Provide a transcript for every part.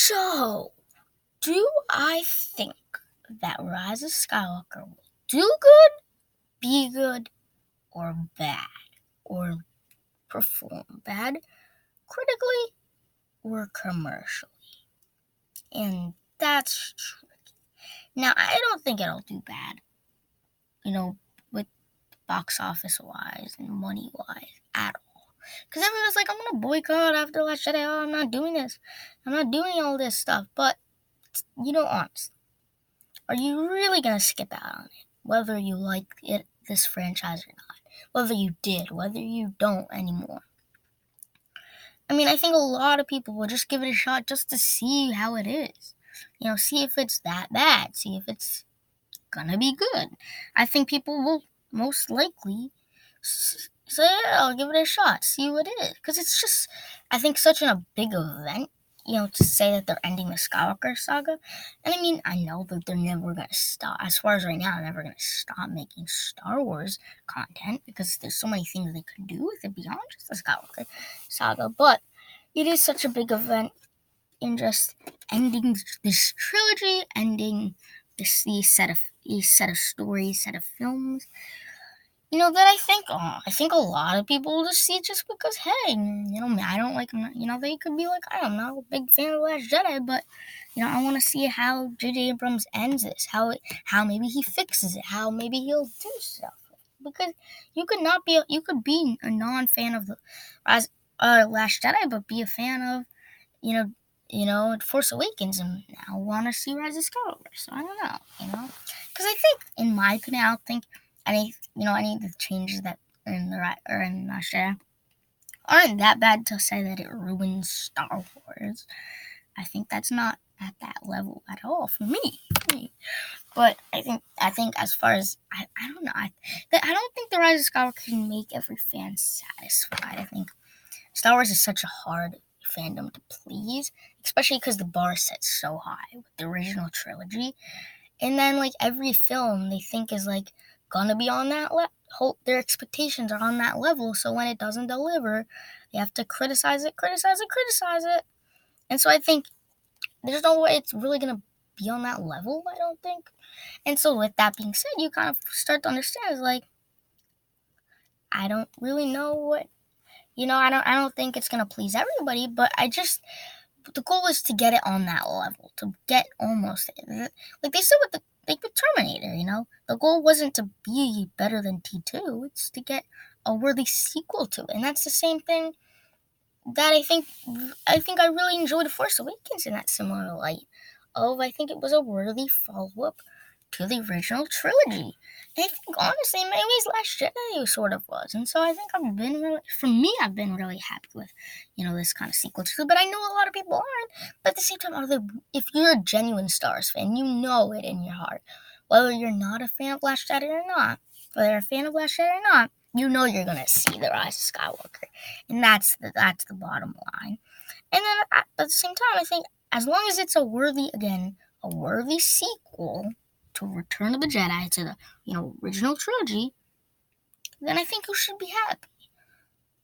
So, do I think that Rise of Skywalker will do good, be good, or bad? Or perform bad, critically or commercially? And that's tricky. Now, I don't think it'll do bad, with box office wise and money wise at all. Because everyone's like, I'm going to boycott after Last Jedi. Oh, I'm not doing this. I'm not doing all this stuff. But, honestly, are you really going to skip out on it? Whether you like this franchise or not. Whether you did, whether you don't anymore. I mean, I think a lot of people will just give it a shot just to see how it is. See if it's that bad. See if it's gonna be good. I think people will most likely say, yeah, I'll give it a shot, see what it is. Because it's just, I think, such a big event, to say that they're ending the Skywalker saga. And I mean, I know that they're never going to stop, as far as right now, they're never going to stop making Star Wars content because there's so many things they could do with it beyond just the Skywalker saga. But it is such a big event in just ending this trilogy, ending this set of stories, set of films. That I think a lot of people will just see it just because, hey, I don't like, they could be like, I'm not a big fan of Last Jedi, but, I want to see how J.J. Abrams ends this, how maybe he fixes it, how maybe he'll do stuff. Because you could be a non-fan of the Last Jedi, but be a fan of, Force Awakens and now want to see Rise of Skywalker. So I don't know, because I think, in my opinion, I don't think any of the changes that are in Last Jedi aren't that bad to say that it ruins Star Wars. I think that's not at that level at all for me. But I think as far as I don't know, I don't think the Rise of Skywalker can make every fan satisfied. I think Star Wars is such a hard fandom to please, especially because the bar is set so high with the original trilogy, and then like every film they think is like gonna be on that level. Their expectations are on that level, so when it doesn't deliver, they have to criticize it. And so I think there's no way it's really gonna be on that level, I don't think. And so with that being said, you kind of start to understand is like, I don't really know what, I don't think it's gonna please everybody, but the goal is to get it on that level, to get almost like they said with Terminator. The goal wasn't to be better than T2; it's to get a worthy sequel to it, and that's the same thing that I think I really enjoyed Force Awakens in that similar light. I think it was a worthy follow-up to the original trilogy. And I think, honestly, in many ways, Last Jedi sort of was. And so I think I've been really happy with, this kind of sequel too. But I know a lot of people aren't. But at the same time, if you're a genuine Star Wars fan, you know it in your heart. Whether you're not a fan of Last Jedi or not, you know you're going to see the Rise of Skywalker. And that's the bottom line. And then at the same time, I think as long as it's a worthy sequel to Return of the Jedi, to the original trilogy, then I think you should be happy.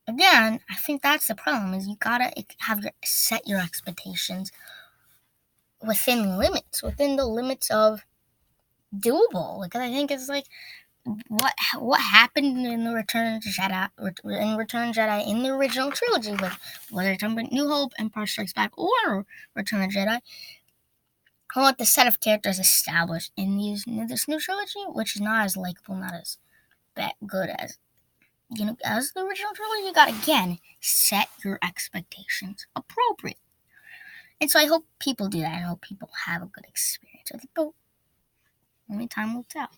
Again, I think that's the problem, is you gotta set your expectations within the limits of doable. Like, I think it's like what happened in the Return of Jedi in the original trilogy, with whether it's talking about New Hope, Empire Strikes Back, or Return of Jedi. I want the set of characters established in this new trilogy, which is not as likable, not as good as as the original trilogy. You got, again, set your expectations appropriate. And so I hope people do that. I hope people have a good experience with it, but only time will tell.